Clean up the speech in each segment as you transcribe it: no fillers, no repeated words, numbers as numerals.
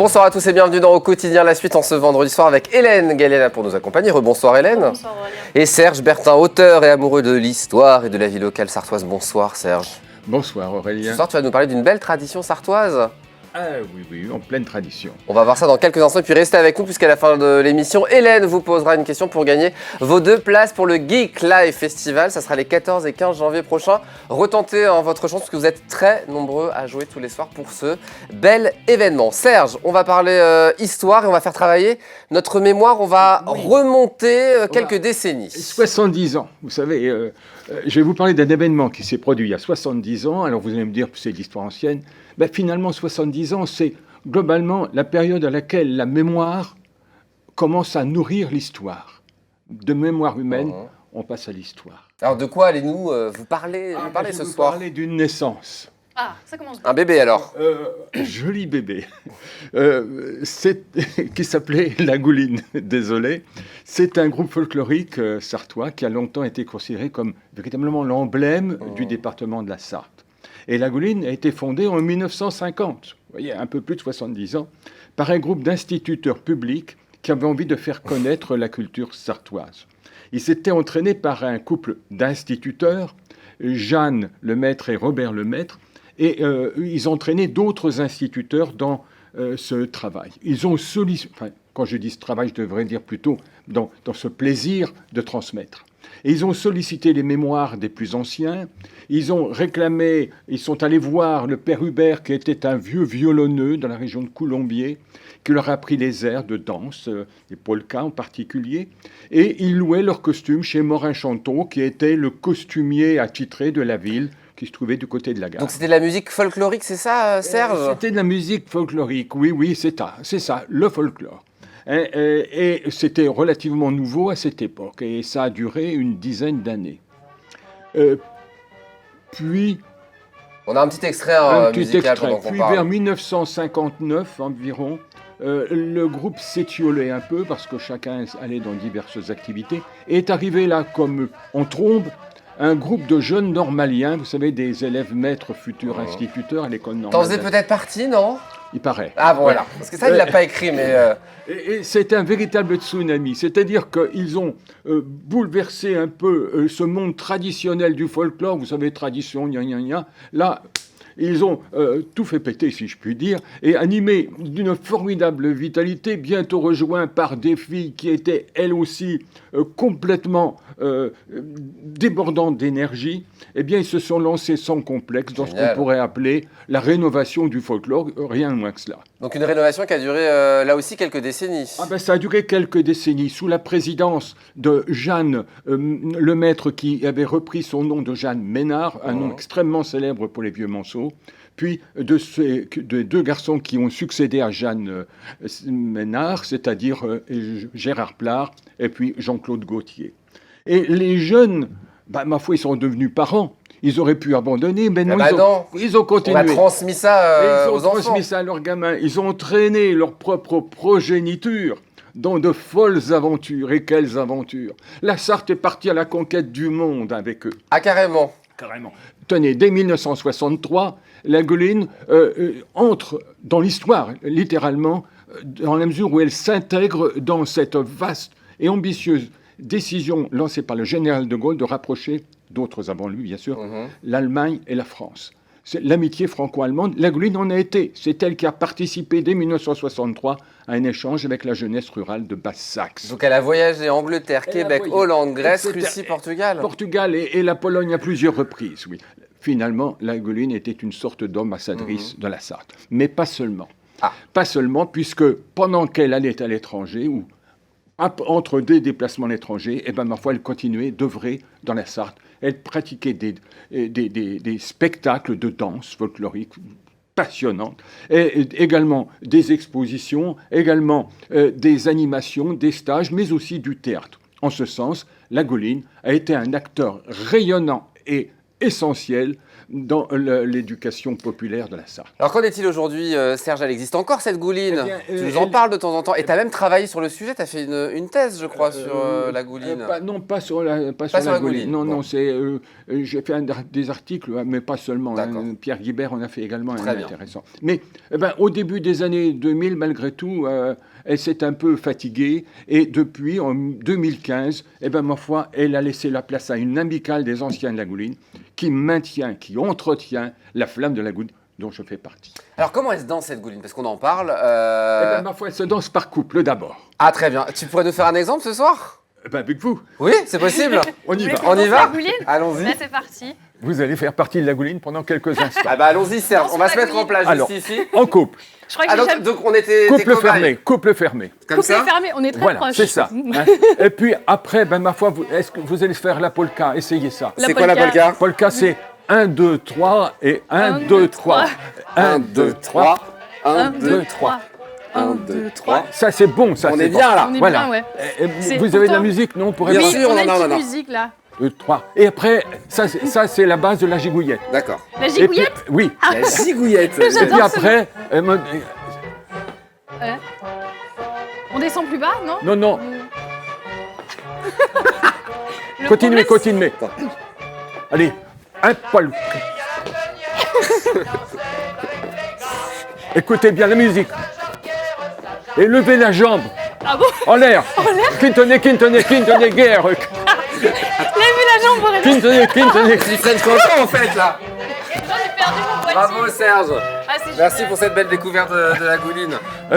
Bonsoir à tous et bienvenue dans Au Quotidien, la suite en ce vendredi soir avec Hélène Galena pour nous accompagner. Rebonsoir Hélène. Bonsoir Aurélien. Et Serge Bertin, auteur et amoureux de l'histoire et de la vie locale sartoise. Bonsoir Serge. Bonsoir Aurélien. Ce soir tu vas nous parler d'une belle tradition sartoise. Ah oui, en pleine tradition. On va voir ça dans quelques instants et puis restez avec nous puisqu'à la fin de l'émission, Hélène vous posera une question pour gagner vos 2 places pour le Geek Live Festival. Ça sera les 14 et 15 janvier prochains. Retentez votre chance parce que vous êtes très nombreux à jouer tous les soirs pour ce bel événement. Serge, on va parler histoire et on va faire travailler notre mémoire. On va remonter quelques décennies. 70 ans, vous savez, je vais vous parler d'un événement qui s'est produit il y a 70 ans. Alors vous allez me dire que c'est de l'histoire ancienne. Ben, finalement, 70 ans, c'est globalement la période à laquelle la mémoire commence à nourrir l'histoire. De mémoire humaine, on passe à l'histoire. Alors de quoi allez-nous vous parler, ce soir ? Je vais vous parler d'une naissance. Ah, ça commence bien. Un bébé alors Joli bébé, qui s'appelait La Gouline, désolé. C'est un groupe folklorique sartois qui a longtemps été considéré comme véritablement l'emblème du département de la Sarthe. Et La Gouline a été fondée en 1950, vous voyez, un peu plus de 70 ans, par un groupe d'instituteurs publics qui avaient envie de faire connaître la culture sartoise. Ils s'étaient entraînés par un couple d'instituteurs, Jeanne Lemaître et Robert Lemaître, et ils entraînaient d'autres instituteurs dans ce travail. Ils ont sollicité, quand je dis ce travail, je devrais dire plutôt dans ce plaisir de transmettre. Et ils ont sollicité les mémoires des plus anciens, ils ont réclamé, ils sont allés voir le père Hubert, qui était un vieux violonneux dans la région de Coulombiers, qui leur a appris les airs de danse, les polkas en particulier, et ils louaient leurs costumes chez Morin Chanteau, qui était le costumier attitré de la ville, qui se trouvait du côté de la gare. Donc c'était de la musique folklorique, c'est ça, Serge ? C'était de la musique folklorique, oui, c'est ça, le folklore. Et c'était relativement nouveau à cette époque, et ça a duré une dizaine d'années. Puis... On a un petit extrait musical pendant qu'on parle. Puis vers 1959 environ, le groupe s'étiolait un peu, parce que chacun allait dans diverses activités, et est arrivé là, comme en trombe, un groupe de jeunes normaliens, vous savez, des élèves maîtres, futurs instituteurs à l'école normale. T'en faisais peut-être partie, non ? Il paraît. Ah bon, voilà. Parce que ça, il ne l'a pas écrit, mais... Et c'est un véritable tsunami. C'est-à-dire qu'ils ont bouleversé un peu ce monde traditionnel du folklore. Vous savez, tradition, gna. Là, ils ont tout fait péter, si je puis dire, et animé d'une formidable vitalité, bientôt rejoints par des filles qui étaient, elles aussi, complètement débordantes d'énergie. Eh bien, ils se sont lancés sans complexe dans ce qu'on pourrait appeler la rénovation du folklore, rien de moins que cela. Donc une rénovation qui a duré, là aussi, quelques décennies. Ah ben, ça a duré quelques décennies, sous la présidence de Jeanne Lemaître, qui avait repris son nom de Jeanne Ménard, un nom extrêmement célèbre pour les vieux manceaux, puis de 2 garçons qui ont succédé à Jeanne Ménard, c'est-à-dire Gérard Plard et puis Jean-Claude Gauthier. Et les jeunes, ma foi, ils sont devenus parents. Ils auraient pu abandonner, mais non, ils ont continué. On a transmis ça aux enfants. Ils ont transmis ça à leurs gamins. Ils ont entraîné leur propre progéniture dans de folles aventures. Et quelles aventures! La Sarthe est partie à la conquête du monde avec eux. Ah, carrément. Carrément. Tenez, dès 1963, la Gouline entre dans l'histoire, littéralement, dans la mesure où elle s'intègre dans cette vaste et ambitieuse décision lancée par le général de Gaulle de rapprocher, d'autres avant lui bien sûr, l'Allemagne et la France. C'est l'amitié franco-allemande. La Gouline en a été. C'est elle qui a participé dès 1963 à un échange avec la jeunesse rurale de Basse-Saxe. Donc elle a voyagé Angleterre, Québec, Hollande, Grèce, Russie, Portugal. Portugal et la Pologne à plusieurs reprises, oui. Finalement, la Gouline était une sorte d'ambassadrice de la Sarthe. Mais pas seulement. Pas seulement, puisque pendant qu'elle allait à l'étranger, ou entre des déplacements à l'étranger, ma foi, elle continuait d'œuvrer dans la Sarthe. Elle pratiquait des spectacles de danse folklorique passionnantes, et également des expositions, également des animations, des stages, mais aussi du théâtre. En ce sens, la Gouline a été un acteur rayonnant et essentiel dans l'éducation populaire de la Sarthe. Alors, qu'en est-il aujourd'hui, Serge? Elle existe encore, cette gouline? Eh bien, Tu nous en parles de temps en temps. Et tu as même travaillé sur le sujet, tu as fait une thèse, je crois, sur la gouline. Non, pas sur la gouline. Non, bon. non, j'ai fait des articles, mais pas seulement. Hein. Pierre Guibert en a fait également un intéressant. Mais au début des années 2000, malgré tout, elle s'est un peu fatiguée. Et depuis, en 2015, ma foi, elle a laissé la place à une amicale des anciens de la gouline qui maintient, qui entretient la flamme de la gouline dont je fais partie. Alors, comment elle se danse, cette gouline? Parce qu'on en parle. Ma foi, elle se danse par couple d'abord. Ah, très bien. Tu pourrais nous faire un exemple ce soir? Avec vous. Oui, c'est possible. On y va. On y va? Allons-y. Allons-y. Là, c'est parti. Vous allez faire partie de la gouline pendant quelques instants. Ah bah allons-y, Serge. On va se mettre en place Alors, juste ici. en couple. Je crois que Ah, j'ai jamais... donc on était Couple cobayes. fermé, couple fermé. Comme Couple ça. fermé, on est très Voilà, proches. c'est ça. Hein. Et puis après, ma foi, est-ce que vous allez faire la polka? Essayez ça. C'est quoi la polka? Polka, c'est 1, 2, 3 et 1, 2, 3. 1, 2, 3. 1, 2, 3. 1, 2, 3. Ça, c'est bon, ça. On c'est est bon. bien là. On est Voilà. bien, ouais. C'est Vous avez de la pourtant- musique, non? On pourrait Bien voir. sûr. on a non, une non, petite non. musique là. 2, 3. Et après, ça, c'est la base de la gigouillette. D'accord. La Et puis, gigouillette. oui. La gigouillette. Et puis J'adore ce après, On descend plus bas, non? non, non, Le continuez, problème, continuez. Allez, un poil. Écoutez bien la musique. Et levez la jambe Ah bon? en l'air. Quintonnet, guerre. Lève la jambe, Aurélien. Quintonnet. C'est French Canton en fait là. J'en ai perdu mon boîtier. Bravo Serge. Ah, c'est Merci génial. pour cette belle découverte de la gouline.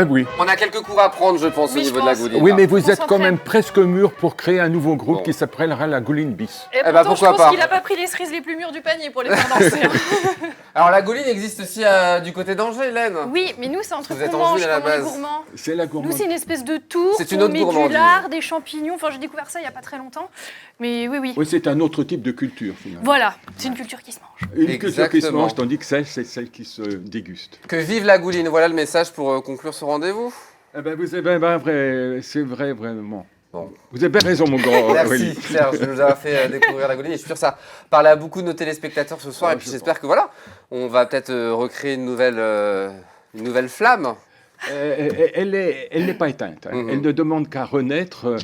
Oui. On a quelques cours à prendre, je pense, au Oui, je niveau de la pense. gouline. Oui, là. mais vous êtes Concentré. quand même presque mûr pour créer un nouveau groupe Bon. qui s'appellera la Gouline Bis. Et ben, pourtant, pourquoi je pas. pense qu'il a pas pris les cerises les plus mûres du panier pour les faire danser. hein. Alors la gouline existe aussi du côté d'Angers, Hélène. Oui, mais nous, c'est un truc Vous êtes qu'on en mange Jules à la comme on est base. gourmand. C'est la Nous, gourmande. c'est une espèce de tour. C'est une on autre met gourmandise. du lard, des champignons. Enfin, j'ai découvert ça il n'y a pas très longtemps. Mais oui, oui. Oui, c'est un autre type de culture, finalement. Voilà, c'est une culture qui se mange. Une culture qui se Exactement. mange, tandis que c'est celle qui se déguste. Que vive la gouline, voilà le message pour conclure ce rendez-vous. Vous avez vrai, c'est vrai, vraiment. Bon. Vous avez bien raison, mon grand Merci Aurélie. Serge de nous avoir fait découvrir la gouline. Et je suis sûr que ça parle à beaucoup de nos téléspectateurs ce soir. Ouais, et puis je j'espère que voilà, on va peut-être recréer une nouvelle flamme. Elle n'est pas éteinte. Hein. Mhm. Elle ne demande qu'à renaître.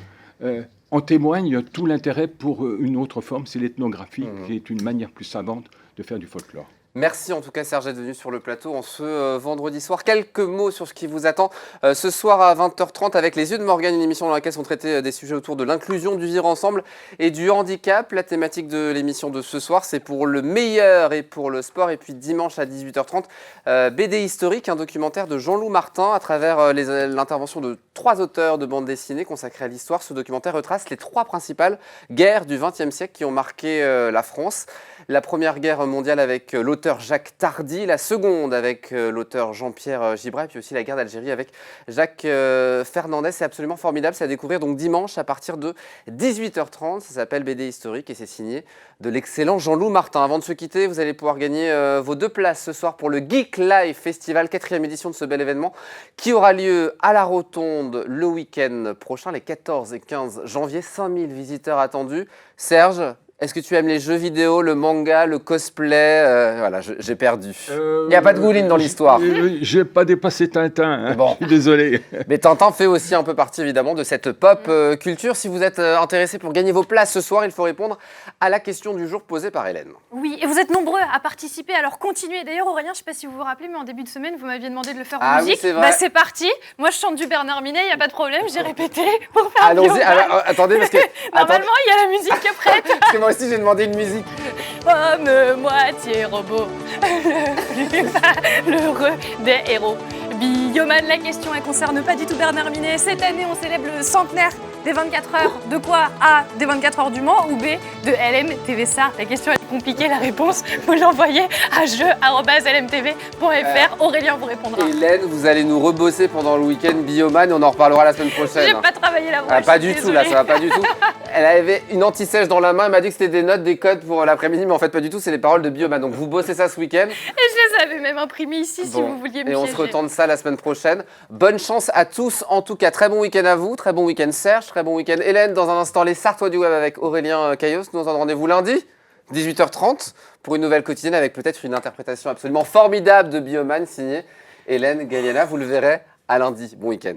En témoigne tout l'intérêt pour une autre forme, c'est l'ethnographie, qui est une manière plus savante de faire du folklore. Merci en tout cas Serge d'être venu sur le plateau en ce vendredi soir. Quelques mots sur ce qui vous attend ce soir à 20h30 avec Les Yeux de Morgane, une émission dans laquelle sont traités des sujets autour de l'inclusion, du vivre ensemble et du handicap. La thématique de l'émission de ce soir, c'est pour le meilleur et pour le sport. Et puis dimanche à 18h30, BD historique, un documentaire de Jean-Loup Martin à travers l'intervention de 3 auteurs de bande dessinée consacrés à l'histoire. Ce documentaire retrace les 3 principales guerres du XXe siècle qui ont marqué la France. La Première Guerre mondiale avec l'auteur Jacques Tardy, la seconde avec l'auteur Jean-Pierre Gibrat, et puis aussi la guerre d'Algérie avec Jacques Fernandez. C'est absolument formidable, c'est à découvrir donc dimanche à partir de 18h30. Ça s'appelle BD historique et c'est signé de l'excellent Jean-Loup Martin. Avant de se quitter, vous allez pouvoir gagner vos 2 places ce soir pour le Geek Live Festival, 4e édition de ce bel événement qui aura lieu à la Rotonde le week-end prochain, les 14 et 15 janvier. 5000 visiteurs attendus. Serge, est-ce que tu aimes les jeux vidéo, le manga, le cosplay? Voilà, j'ai perdu. Il n'y a pas de gouline dans l'histoire. J'ai pas dépassé Tintin, hein. Bon. Je suis désolé. Mais Tintin fait aussi un peu partie évidemment de cette pop culture. Si vous êtes intéressé pour gagner vos places ce soir, il faut répondre à la question du jour posée par Hélène. Oui, et vous êtes nombreux à participer, alors continuez. D'ailleurs, Aurélien, je ne sais pas si vous vous rappelez, mais en début de semaine, vous m'aviez demandé de le faire en Ah oui, musique. c'est vrai. C'est parti. Moi, je chante du Bernard Minet, il n'y a pas de problème, j'ai répété pour faire Allons-y, Bioman. alors, attendez, parce que, Normalement, il y a la musique qui est prête. parce que moi aussi j'ai demandé une musique. Homme moitié robot, le plus malheureux des héros. Bioman, la question, elle concerne pas du tout Bernard Minet. Cette année, on célèbre le centenaire des 24 heures. De quoi? A, des 24 heures du Mans, ou B, de LMTV-SAR. La question est compliquée, la réponse, vous l'envoyez à jeu@lmtv.fr. Aurélien vous répondra. Hélène, vous allez nous rebosser pendant le week-end Bioman et on en reparlera la semaine prochaine. J'ai pas travaillé la voix. Ah, je pas suis du tout là, désolée. ça va pas du tout. Elle avait une anti-sèche dans la main, elle m'a dit que c'était des notes, des codes pour l'après-midi, mais en fait pas du tout, c'est les paroles de Bioman. Donc vous bossez ça ce week-end. Et je les avais même imprimés ici si Bon. vous vouliez me Et on piéger. se retente ça la semaine prochaine. Bonne chance à tous, en tout cas très bon week-end à vous, très bon week-end Serge, très bon week-end Hélène. Dans un instant les Sartois du web avec Aurélien Caillos. Nous on se donne rendez-vous lundi. 18h30 pour une nouvelle quotidienne avec peut-être une interprétation absolument formidable de Bioman signée Hélène Galliana. Vous le verrez à lundi. Bon week-end.